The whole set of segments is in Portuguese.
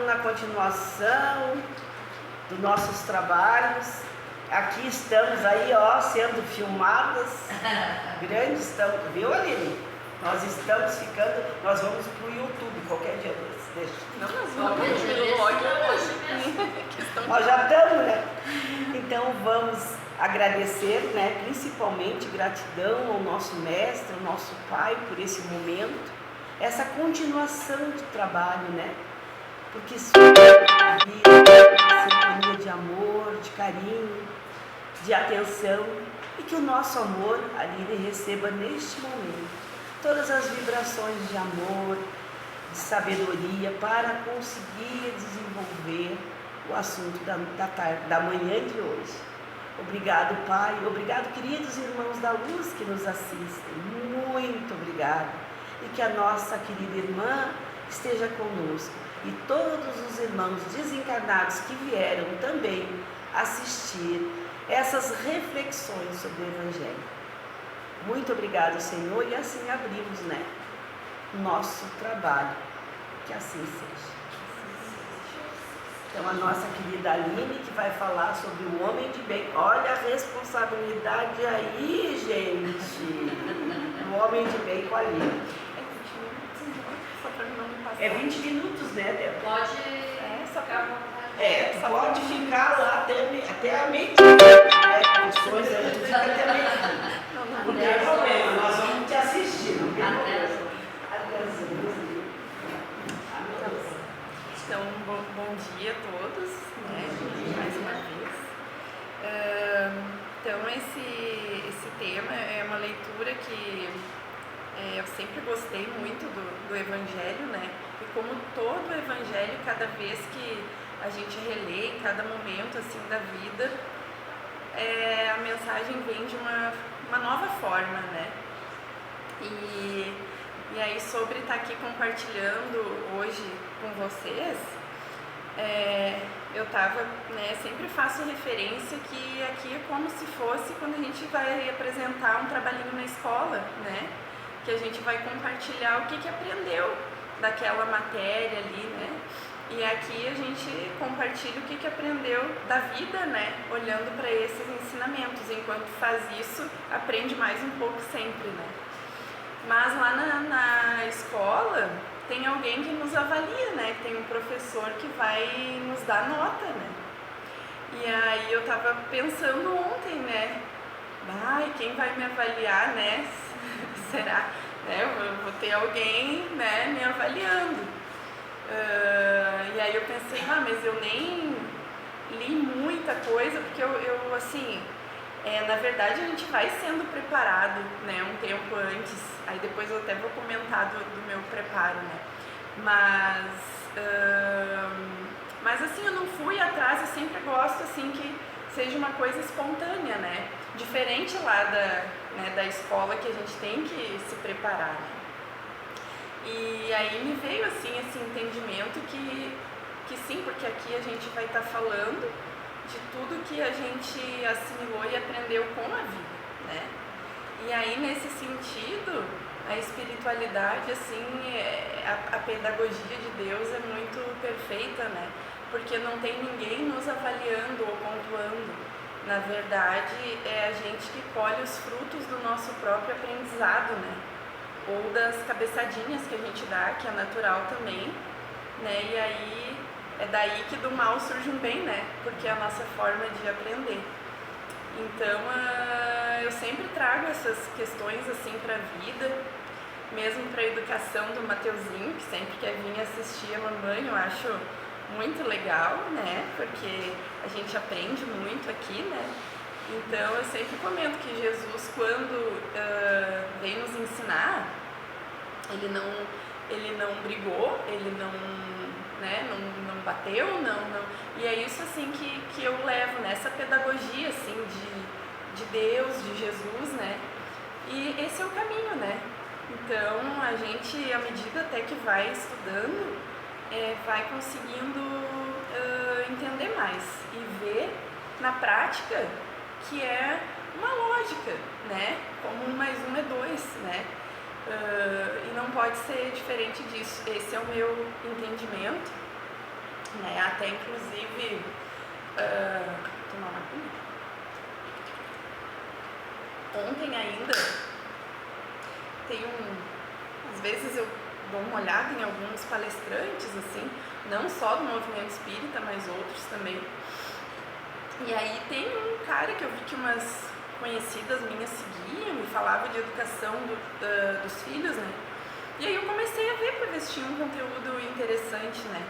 na continuação dos nossos trabalhos. Aqui estamos aí, ó, sendo filmadas. Grandes estamos, viu, Aline? Nós estamos ficando, nós vamos pro YouTube qualquer dia desses. Deixa. Não, nós vamos pelo blog hoje. Nós já estamos, né? Então vamos agradecer, né? Principalmente gratidão ao nosso mestre, ao nosso pai por esse momento, essa continuação de trabalho, né? Porque sintonia de amor, de carinho, de atenção, e que o nosso amor, Aline, receba neste momento todas as vibrações de amor, de sabedoria, para conseguir desenvolver o assunto da manhã de hoje. Obrigado, Pai. Obrigado, queridos irmãos da luz que nos assistem. Muito obrigado. E que a nossa querida irmã esteja conosco. E todos os irmãos desencarnados que vieram também assistir essas reflexões sobre o Evangelho. Muito obrigado, Senhor. E assim abrimos, né, o nosso trabalho. Que assim seja. Então, a nossa querida Aline, que vai falar sobre o homem de bem. Olha a responsabilidade aí, gente. O homem de bem com a Aline. É 20 minutos, né, Débora? Pode só ficar à vontade. Tu pode ficar lá até a meia-dia. Condições aí, tu fica até a meia-dia. Não tem problema, nós vamos te assistir. Não tem problema. Então, bom dia a todos, né, mais uma vez. Então, esse tema é uma leitura que eu sempre gostei muito do Evangelho, né, e como todo o Evangelho, cada vez que a gente relê, em cada momento assim da vida, a mensagem vem de uma nova forma, né, e aí, sobre estar aqui compartilhando hoje com vocês, eu sempre faço referência que aqui é como se fosse quando a gente vai apresentar um trabalhinho na escola, né? Que a gente vai compartilhar o que aprendeu daquela matéria ali, né? E aqui a gente compartilha o que aprendeu da vida, né? Olhando para esses ensinamentos. Enquanto faz isso, aprende mais um pouco sempre, né? Mas lá na escola tem alguém que nos avalia, né? Tem um professor que vai nos dar nota, né? E aí eu tava pensando ontem, né? Quem vai me avaliar, né? Será? Né? Eu vou ter alguém, né, me avaliando. E aí eu pensei, mas eu nem li muita coisa, porque eu assim... na verdade, a gente vai sendo preparado, né, um tempo antes, aí depois eu até vou comentar do meu preparo, né, mas assim, eu não fui atrás, eu sempre gosto, assim, que seja uma coisa espontânea, né, diferente lá da escola, que a gente tem que se preparar, né. E aí me veio, assim, esse entendimento que sim, porque aqui a gente vai estar falando de tudo que a gente assimilou e aprendeu com a vida, né? E aí, nesse sentido, a espiritualidade, assim, a pedagogia de Deus é muito perfeita, né? Porque não tem ninguém nos avaliando ou pontuando. Na verdade, é a gente que colhe os frutos do nosso próprio aprendizado, né? Ou das cabeçadinhas que a gente dá, que é natural também, né? E aí... é daí que do mal surge um bem, né? Porque é a nossa forma de aprender. Então, eu sempre trago essas questões assim para a vida, mesmo para a educação do Mateuzinho, que sempre quer vir assistir a mamãe, eu acho muito legal, né? Porque a gente aprende muito aqui, né? Então, eu sempre comento que Jesus, quando veio nos ensinar, ele não brigou, ele não bateu, não. E é isso assim que eu levo nessa pedagogia assim de Deus, de Jesus, né? E esse é o caminho, né? Então a gente, à medida até que vai estudando, vai conseguindo entender mais e ver na prática que é uma lógica, né? Como 1 mais 1 é 2, né? E não pode ser diferente disso. Esse é o meu entendimento. né? Até inclusive tomar uma aguinha. Ontem ainda às vezes eu dou uma olhada em alguns palestrantes, assim, não só do movimento espírita, mas outros também. E aí tem um cara que eu vi que umas conhecidas minhas seguiam e falava de educação dos filhos, né? E aí eu comecei a ver para ver se tinha um conteúdo interessante, né?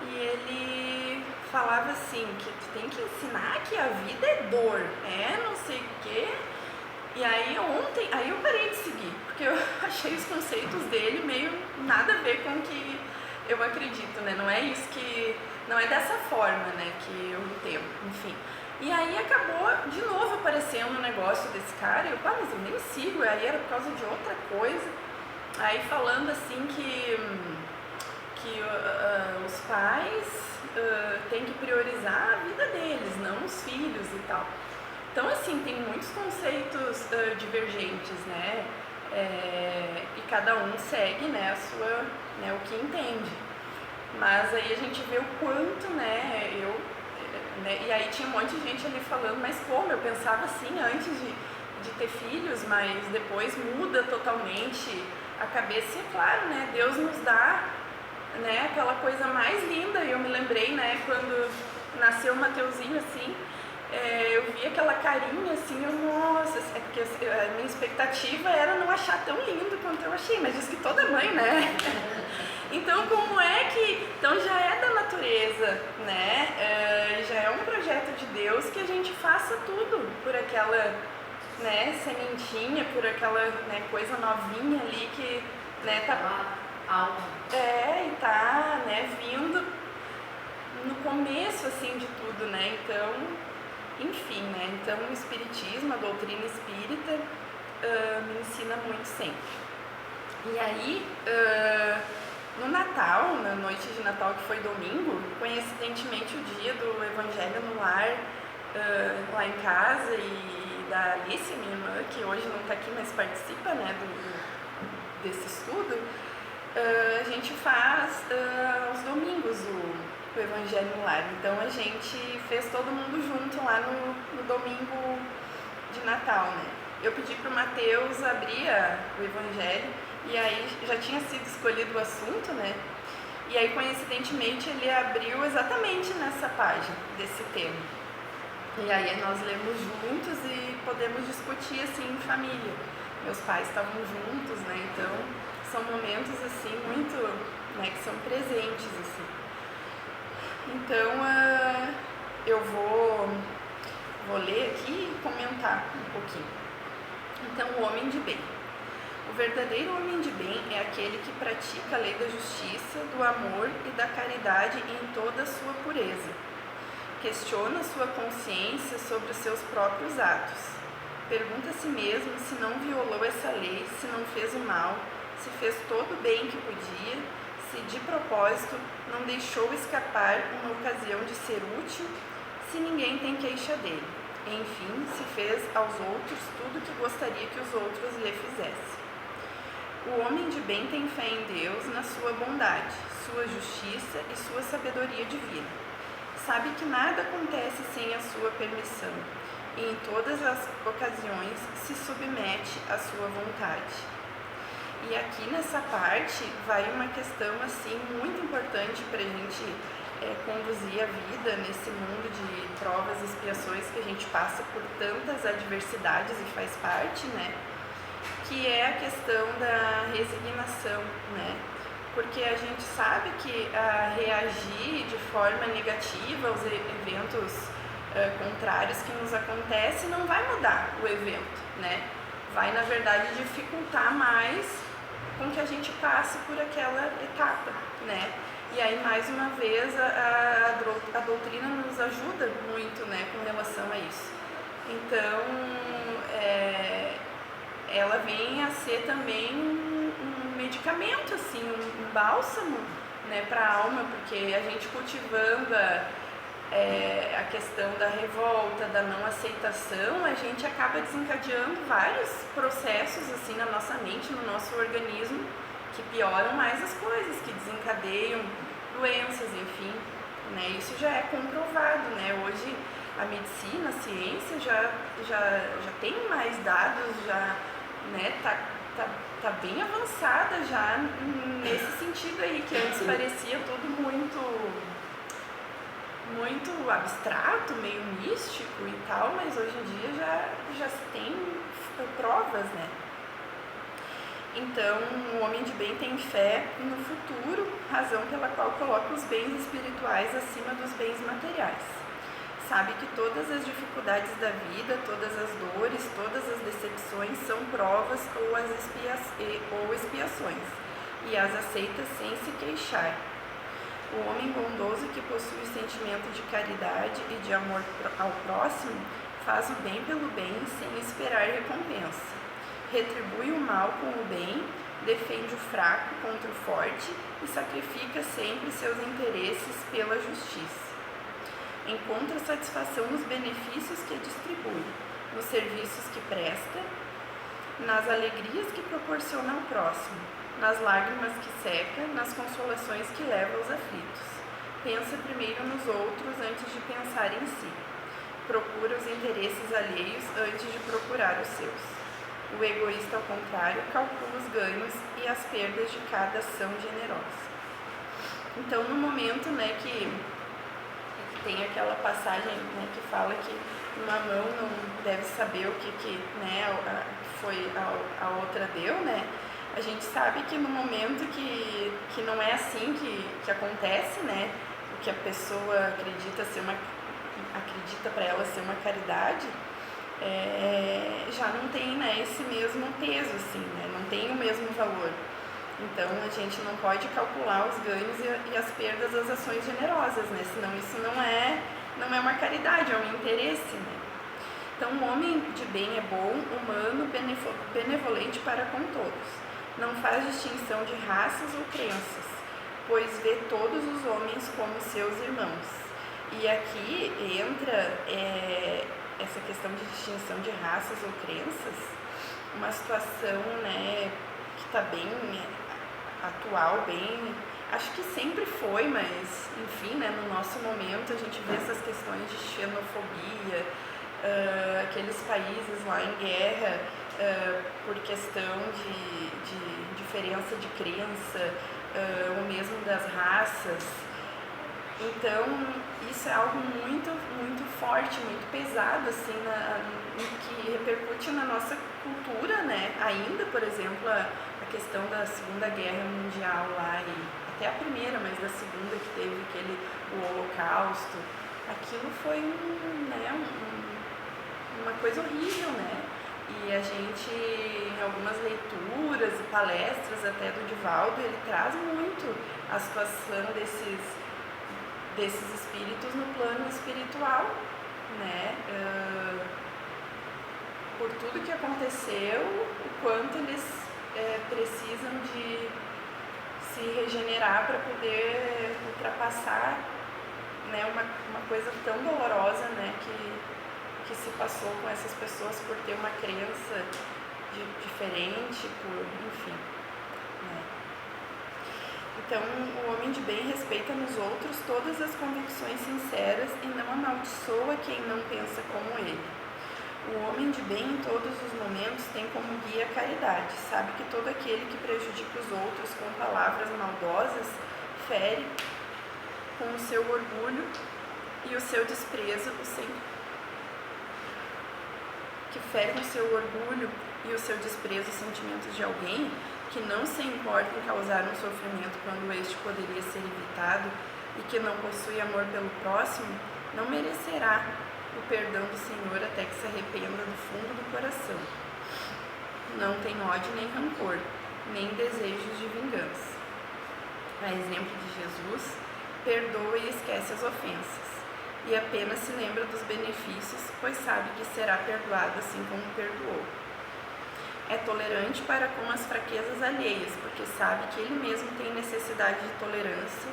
E ele falava assim, que tu tem que ensinar que a vida é dor, não sei o quê. E aí aí eu parei de seguir, porque eu achei os conceitos dele meio nada a ver com o que eu acredito, né? Não é dessa forma, né, que eu entendo, enfim. E aí acabou de novo aparecendo um negócio desse cara, mas eu nem sigo, aí era por causa de outra coisa. Aí falando assim que os pais têm que priorizar a vida deles, não os filhos e tal. Então, assim, tem muitos conceitos divergentes, né? E cada um segue, né, o que entende. Mas aí a gente vê o quanto, né, e aí tinha um monte de gente ali falando, mas como? Eu pensava assim antes de ter filhos, mas depois muda totalmente a cabeça. E é claro, né, Deus nos dá, né, aquela coisa mais linda. E eu me lembrei, né, quando nasceu o Mateuzinho, assim, eu vi aquela carinha assim, nossa, porque a minha expectativa era não achar tão lindo quanto eu achei, mas diz que toda mãe, né? Então, como é que... Então, já é da natureza, né? Já é um projeto de Deus que a gente faça tudo por aquela, né, sementinha, por aquela, né, coisa novinha ali que, né, tá... alma. E tá, né, vindo no começo, assim, de tudo, né? Então, enfim, né? Então, o Espiritismo, a doutrina espírita, me ensina muito sempre. E aí... no Natal, na noite de Natal, que foi domingo, coincidentemente o dia do Evangelho no Lar, lá em casa, e da Alice, minha irmã, que hoje não está aqui, mas participa, né, desse estudo, a gente faz aos domingos o Evangelho no Lar. Então a gente fez todo mundo junto lá no domingo de Natal, né. Eu pedi para o Mateus abrir o Evangelho, e aí já tinha sido escolhido o assunto, né? E aí, coincidentemente, ele abriu exatamente nessa página desse tema. E aí nós lemos juntos e podemos discutir, assim, em família. Meus pais estavam juntos, né? Então, são momentos, assim, muito, né, que são presentes, assim. Então, eu vou ler aqui e comentar um pouquinho. Então, o homem de bem. O verdadeiro homem de bem é aquele que pratica a lei da justiça, do amor e da caridade em toda a sua pureza. Questiona sua consciência sobre os seus próprios atos. Pergunta a si mesmo se não violou essa lei, se não fez o mal, se fez todo o bem que podia, se de propósito não deixou escapar uma ocasião de ser útil, se ninguém tem queixa dele. Enfim, se fez aos outros tudo o que gostaria que os outros lhe fizessem. O homem de bem tem fé em Deus, na sua bondade, sua justiça e sua sabedoria divina. Sabe que nada acontece sem a sua permissão, e em todas as ocasiões se submete à sua vontade. E aqui nessa parte vai uma questão assim muito importante para a gente conduzir a vida nesse mundo de provas e expiações que a gente passa por tantas adversidades e faz parte, né? Que é a questão da resignação, né? Porque a gente sabe que reagir de forma negativa aos eventos contrários que nos acontecem não vai mudar o evento, né? Vai, na verdade, dificultar mais com que a gente passe por aquela etapa, né? E aí, mais uma vez, a doutrina nos ajuda muito, né, com relação a isso. Então, ela vem a ser também um medicamento, assim, um bálsamo, né, para a alma, porque a gente cultivando a questão da revolta, da não aceitação, a gente acaba desencadeando vários processos assim na nossa mente, no nosso organismo, que pioram mais as coisas, que desencadeiam doenças, enfim. isso já é comprovado, né? Hoje a medicina, a ciência já tem mais dados, já, né, tá bem avançada já nesse sentido aí, que antes parecia tudo muito abstrato, meio místico e tal, mas hoje em dia já se tem provas, né? Então, o homem de bem tem fé no futuro, razão pela qual coloca os bens espirituais acima dos bens materiais. Sabe que todas as dificuldades da vida, todas as dores, todas as decepções são provas ou expiações, e as aceita sem se queixar. O homem bondoso que possui o sentimento de caridade e de amor ao próximo faz o bem pelo bem sem esperar recompensa. Retribui o mal com o bem, defende o fraco contra o forte e sacrifica sempre seus interesses pela justiça. Encontra satisfação nos benefícios que distribui, nos serviços que presta, nas alegrias que proporciona ao próximo, nas lágrimas que seca, nas consolações que leva aos aflitos. Pensa primeiro nos outros antes de pensar em si. Procura os interesses alheios antes de procurar os seus. O egoísta, ao contrário, calcula os ganhos e as perdas de cada ação generosa. Então, no momento, né, que tem aquela passagem, né, que fala que uma mão não deve saber o que né, foi a outra deu, né? A gente sabe que no momento que não é assim que acontece, né? O que a pessoa acredita para ela ser uma caridade, já não tem, né, esse mesmo peso, assim, né? Não tem o mesmo valor. Então a gente não pode calcular os ganhos e as perdas das ações generosas, né? Senão isso não é uma caridade, é um interesse, né? Então o homem de bem é bom, humano, benevolente para com todos. Não faz distinção de raças ou crenças, pois vê todos os homens como seus irmãos. E aqui entra essa questão de distinção de raças ou crenças, uma situação, né, que está bem atual, acho que sempre foi, mas enfim, né, no nosso momento a gente vê essas questões de xenofobia, aqueles países lá em guerra por questão de diferença de crença, ou mesmo das raças. Então isso é algo muito, muito forte, muito pesado, assim, que repercute na nossa cultura, né? Ainda, por exemplo, a questão da Segunda Guerra Mundial lá, e até a primeira, mas da segunda, que teve o Holocausto, aquilo foi uma coisa horrível, né? E a gente, em algumas leituras e palestras até do Divaldo, ele traz muito a situação desses espíritos no plano espiritual, né? Por tudo que aconteceu, o quanto eles precisam de se regenerar para poder ultrapassar, né, uma coisa tão dolorosa, né, que se passou com essas pessoas por ter uma crença diferente, enfim, né. Então, o homem de bem respeita nos outros todas as convicções sinceras e não amaldiçoa quem não pensa como ele. O homem de bem, em todos os momentos, tem como guia a caridade. Sabe que todo aquele que prejudica os outros com palavras maldosas fere com o seu orgulho e o seu desprezo os sentimentos de alguém que não se importa em causar um sofrimento quando este poderia ser evitado e que não possui amor pelo próximo, não merecerá o perdão do Senhor até que se arrependa do fundo do coração. Não tem ódio nem rancor, nem desejos de vingança. A exemplo de Jesus, perdoa e esquece as ofensas, e apenas se lembra dos benefícios, pois sabe que será perdoado assim como perdoou. É tolerante para com as fraquezas alheias, porque sabe que ele mesmo tem necessidade de tolerância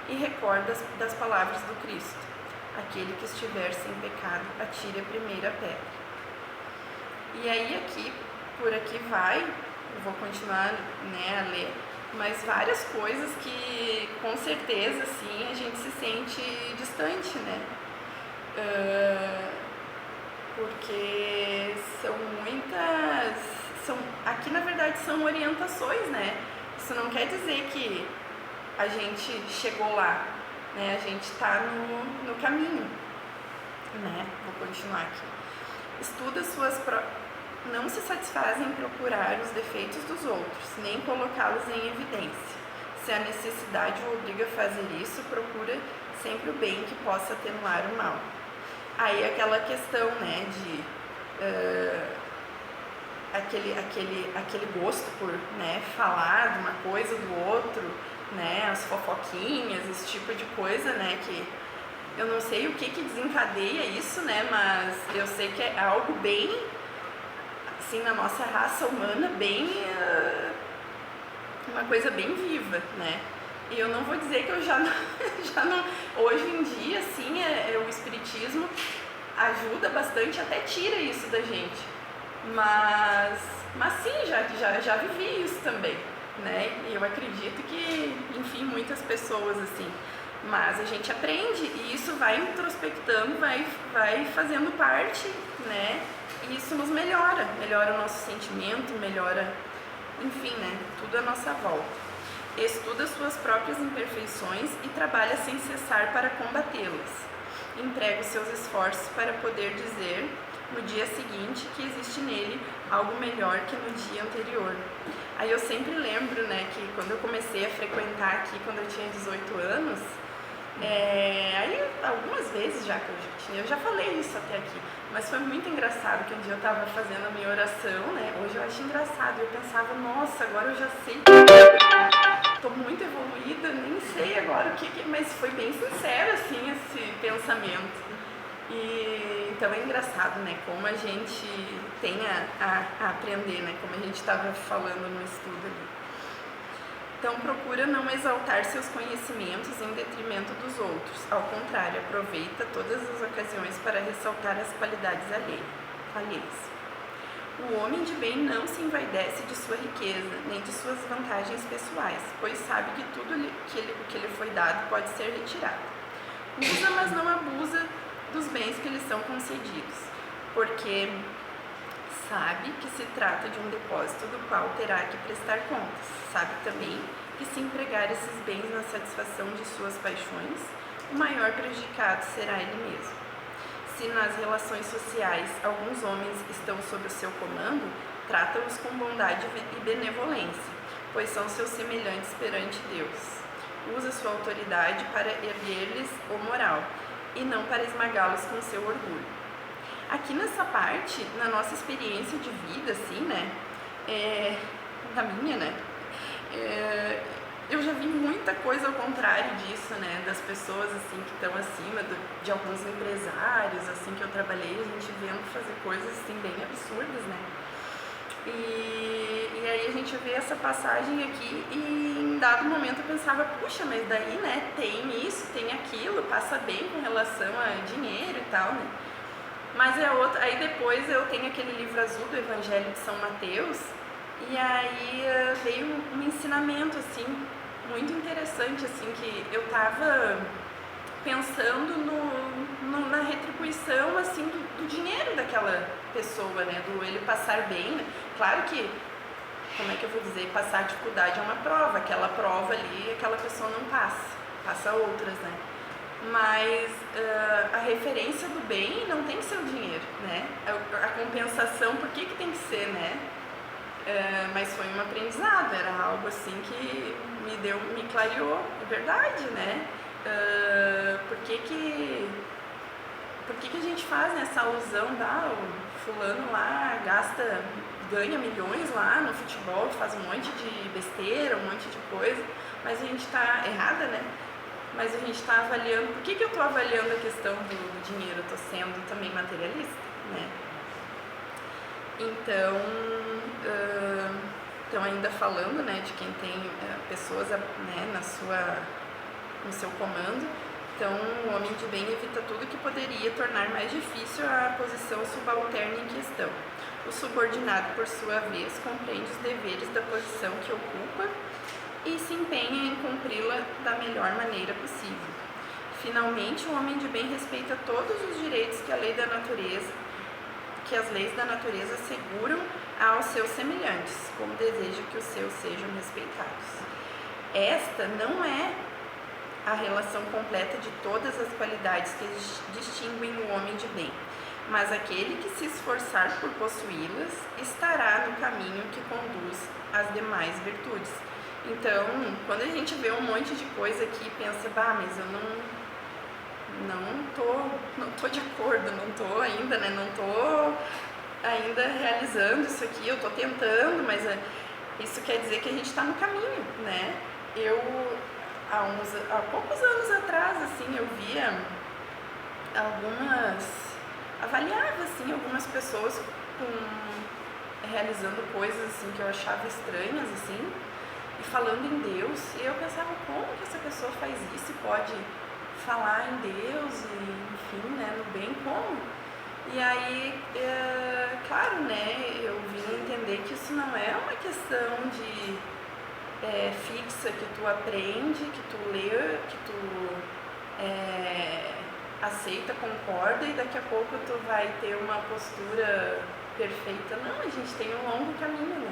e recorda das palavras do Cristo. Aquele que estiver sem pecado, atire a primeira pedra. E aí por aqui vai, eu vou continuar, né, a ler, mas várias coisas que com certeza assim a gente se sente distante, né? Porque são muitas, aqui na verdade são orientações, né? Isso não quer dizer que a gente chegou lá, né? A gente está no caminho, né? Vou continuar aqui. Estuda não se satisfaz em procurar os defeitos dos outros, nem colocá-los em evidência. Se a necessidade o obriga a fazer isso, procura sempre o bem que possa atenuar o mal. Aí aquela questão, né, de aquele gosto por, né, falar de uma coisa do outro, né, as fofoquinhas, esse tipo de coisa, né, que eu não sei o que desencadeia isso, né, mas eu sei que é algo bem, assim, na nossa raça humana, bem, uma coisa bem viva, né. E eu não vou dizer que eu já não hoje em dia, assim, o espiritismo ajuda bastante, até tira isso da gente. Mas sim, já vivi isso também, né? E eu acredito que, enfim, muitas pessoas, assim. Mas a gente aprende e isso vai introspectando, vai fazendo parte, né? E isso nos melhora o nosso sentimento, melhora, enfim, né? Tudo à nossa volta. Estuda suas próprias imperfeições e trabalha sem cessar para combatê-las. Entrega os seus esforços para poder dizer no dia seguinte que existe nele algo melhor que no dia anterior. Aí eu sempre lembro, né, que quando eu comecei a frequentar aqui, quando eu tinha 18 anos, aí algumas vezes já que eu já falei isso até aqui, mas foi muito engraçado que um dia eu estava fazendo a minha oração, né, hoje eu acho engraçado, eu pensava, nossa, agora eu já sei, estou muito evoluída, nem sei agora o que, mas foi bem sincero, assim, esse pensamento. E então é engraçado, né, como a gente tem a aprender, né, como a gente estava falando no estudo ali. Então procura não exaltar seus conhecimentos em detrimento dos outros, ao contrário, aproveita todas as ocasiões para ressaltar as qualidades alheias. O homem de bem não se envaidece de sua riqueza, nem de suas vantagens pessoais, pois sabe que tudo que lhe foi dado pode ser retirado. Usa, mas não abusa dos bens que lhe são concedidos, porque sabe que se trata de um depósito do qual terá que prestar contas. Sabe também que se empregar esses bens na satisfação de suas paixões, o maior prejudicado será ele mesmo. Se nas relações sociais alguns homens estão sob o seu comando, trata-os com bondade e benevolência, pois são seus semelhantes perante Deus. Usa sua autoridade para erguer-lhes o moral, e não para esmagá-los com seu orgulho. Aqui nessa parte, na nossa experiência de vida, assim, né, da minha, né, eu já vi muita coisa ao contrário disso, né, das pessoas, assim, que estão acima de alguns empresários, assim, que eu trabalhei, a gente vendo fazer coisas, assim, bem absurdas, né. E aí a gente vê essa passagem aqui e em dado momento eu pensava, puxa, mas daí, né, tem isso, tem aquilo, passa bem com relação a dinheiro e tal, né. Mas aí depois eu tenho aquele livro azul do Evangelho de São Mateus e aí veio um ensinamento, assim, muito interessante, assim, que eu tava pensando na retribuição, assim, do dinheiro daquela pessoa, né, do ele passar bem, né? Claro que, como é que eu vou dizer, passar dificuldade é uma prova, aquela prova ali, aquela pessoa não passa outras, né, mas a referência do bem não tem que ser o dinheiro, né, a compensação, por que tem que ser, né, mas foi um aprendizado, era algo assim que me clareou, é verdade, né. Por que a gente faz, né, essa alusão, o fulano lá ganha milhões lá no futebol, faz um monte de besteira, um monte de coisa, mas a gente está errada, né? Mas a gente está avaliando, por que eu estou avaliando a questão do dinheiro? Eu estou sendo também materialista, né? Então ainda falando, né, de quem tem pessoas, né, no seu comando, então o homem de bem evita tudo que poderia tornar mais difícil a posição subalterna em questão. O subordinado, por sua vez, compreende os deveres da posição que ocupa e se empenha em cumpri-la da melhor maneira possível. Finalmente, o homem de bem respeita todos os direitos que as leis da natureza asseguram aos seus semelhantes, como deseja que os seus sejam respeitados. Esta não é a relação completa de todas as qualidades que distinguem o homem de bem, mas aquele que se esforçar por possuí-las estará no caminho que conduz às demais virtudes. Então, quando a gente vê um monte de coisa aqui e pensa, mas eu não tô de acordo, não tô ainda realizando isso aqui, eu tô tentando, mas isso quer dizer que a gente está no caminho, né? Há poucos anos atrás, assim, eu via avaliava, assim, algumas pessoas realizando coisas, assim, que eu achava estranhas, assim, e falando em Deus, e eu pensava, como que essa pessoa faz isso e pode falar em Deus e, enfim, né, no bem, como? E aí, claro, né, eu vim entender que isso não é uma questão de fixa, que tu aprende, que tu lê, que tu aceita, concorda e daqui a pouco tu vai ter uma postura perfeita. Não, a gente tem um longo caminho, né?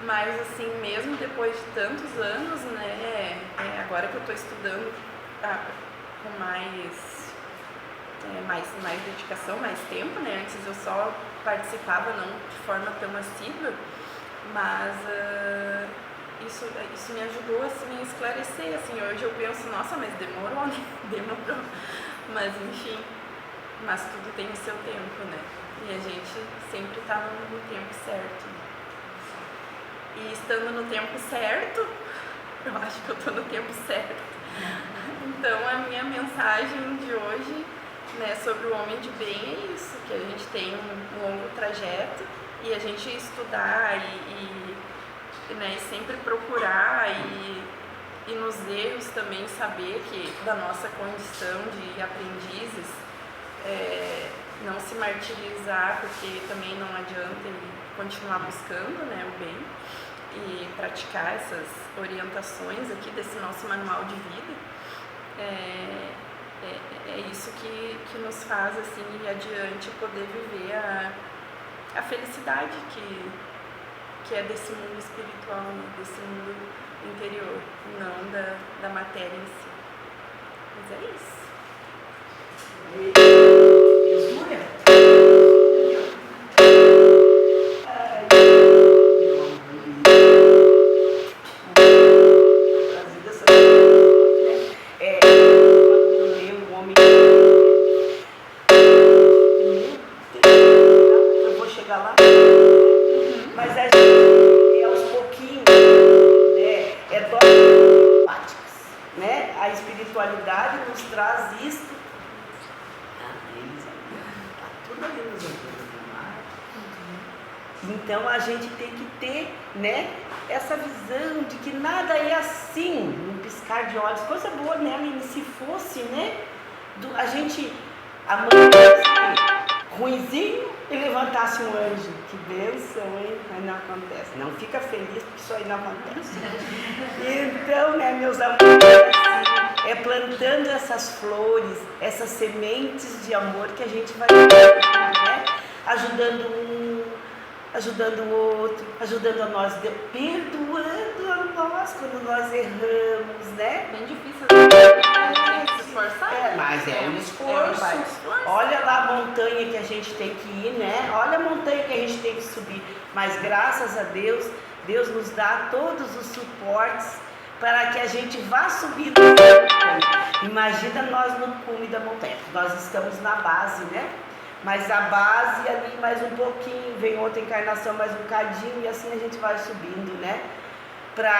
Mas assim, mesmo depois de tantos anos, né, agora que eu estou estudando com mais dedicação, mais tempo, né? Antes eu só participava, não de forma tão assídua, mas isso me ajudou assim, a esclarecer, assim, hoje eu penso, nossa, mas demorou, né? Demorou, mas enfim, mas tudo tem o seu tempo, né? E a gente sempre está no tempo certo, né? E estando no tempo certo, eu acho que eu estou no tempo certo. Então a minha mensagem de hoje, né, sobre o homem de bem é isso, que a gente tem um longo trajeto e a gente estudar né, sempre procurar e nos erros também saber que da nossa condição de aprendizes, não se martirizar, porque também não adianta continuar buscando, né, o bem e praticar essas orientações aqui desse nosso manual de vida. É isso que nos faz assim ir adiante, poder viver a felicidade que é desse mundo espiritual, né? Desse mundo interior, não da matéria em si. Mas é isso. Então a gente tem que ter, né, essa visão de que nada é assim, num piscar de olhos, coisa boa, né, Aline? Se fosse, né, a gente amanhecesse ruinzinho e levantasse um anjo, que bênção, hein? Mas não acontece, não fica feliz porque isso aí não acontece. Então, né, meus amores, é plantando essas flores, essas sementes de amor que a gente vai, né, ajudando um, ajudando o outro, ajudando a nós, perdoando a nós quando nós erramos, né? Bem difícil se esforçar. Mas é um esforço. Olha lá a montanha que a gente tem que ir, né? Olha a montanha que a gente tem que subir. Mas graças a Deus, Deus nos dá todos os suportes para que a gente vá subindo a montanha. Imagina nós no cume da montanha. Nós estamos na base, né? Mas a base ali mais um pouquinho, vem outra encarnação mais um cadinho e assim a gente vai subindo, né? Para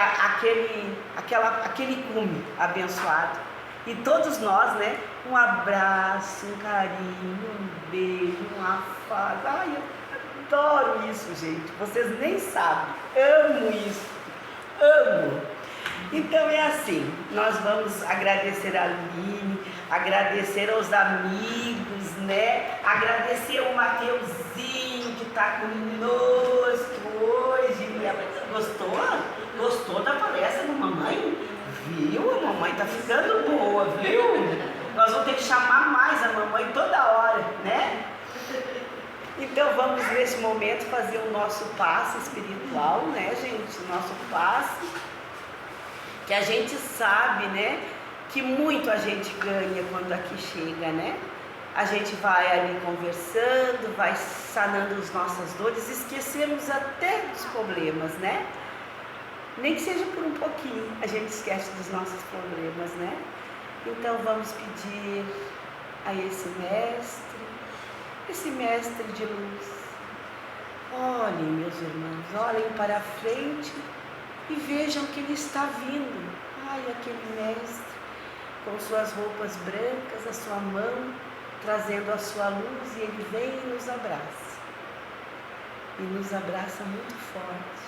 aquele cume abençoado. E todos nós, né? Um abraço, um carinho, um beijo, um afago. Ai, eu adoro isso, gente. Vocês nem sabem. Amo isso. Amo. Então é assim, nós vamos agradecer a Aline, agradecer aos amigos, né? Agradecer o Mateuzinho que está conosco hoje. Gostou? Gostou da palestra da mamãe? Viu? A mamãe tá ficando boa, viu? Nós vamos ter que chamar mais a mamãe toda hora, né? Então vamos nesse momento fazer o nosso passe espiritual, né, gente? O nosso passe, que a gente sabe, né, que muito a gente ganha quando aqui chega, né? A gente vai ali conversando, vai sanando as nossas dores, esquecemos até dos problemas, né? Nem que seja por um pouquinho, a gente esquece dos nossos problemas, né? Então vamos pedir a esse mestre de luz. Olhem, meus irmãos, olhem para a frente e vejam que ele está vindo. Ai, aquele mestre, com suas roupas brancas, a sua mão, trazendo a sua luz, e ele vem e nos abraça. E nos abraça muito forte,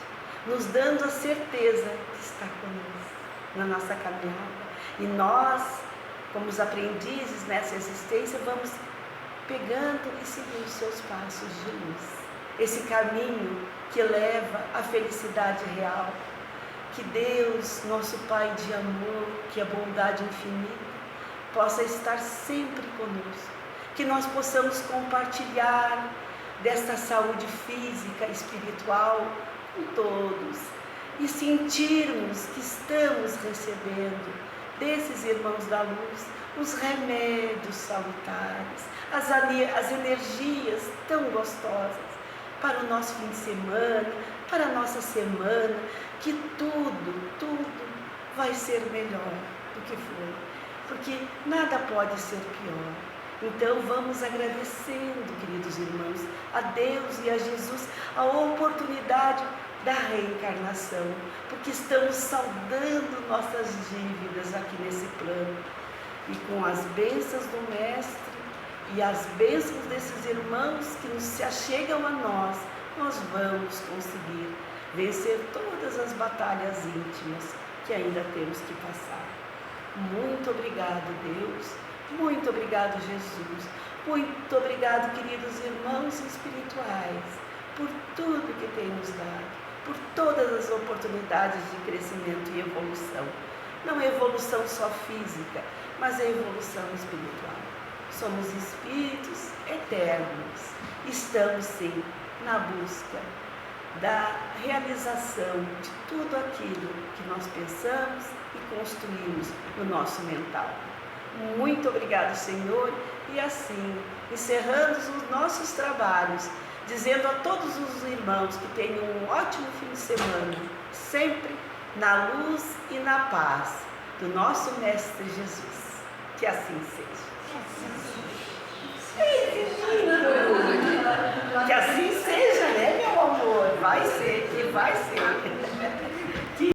nos dando a certeza que está conosco na nossa caminhada. E nós, como os aprendizes nessa existência, vamos pegando e seguindo seus passos de luz. Esse caminho que leva à felicidade real. Que Deus, nosso Pai de amor, que é bondade infinita, possa estar sempre conosco. Que nós possamos compartilhar desta saúde física e espiritual com todos. E sentirmos que estamos recebendo desses irmãos da luz os remédios salutares, as energias tão gostosas para o nosso fim de semana, para a nossa semana, que tudo vai ser melhor do que foi, porque nada pode ser pior. Então vamos agradecendo, queridos irmãos, a Deus e a Jesus a oportunidade da reencarnação, porque estamos saldando nossas dívidas aqui nesse plano. E com as bênçãos do Mestre e as bênçãos desses irmãos que se achegam a nós vamos conseguir vencer todas as batalhas íntimas que ainda temos que passar. Muito obrigado, Deus. Muito obrigado, Jesus. Muito obrigado, queridos irmãos espirituais, por tudo que tem nos dado, por todas as oportunidades de crescimento e evolução. Não é evolução só física, mas é evolução espiritual. Somos espíritos eternos. Estamos, sim, na busca da realização de tudo aquilo que nós pensamos e construímos no nosso mental. Muito obrigado, Senhor. E assim, encerrando os nossos trabalhos, dizendo a todos os irmãos que tenham um ótimo fim de semana, sempre na luz e na paz do nosso Mestre Jesus. Que assim seja. Que assim seja, né, meu amor? Vai ser, que vai ser.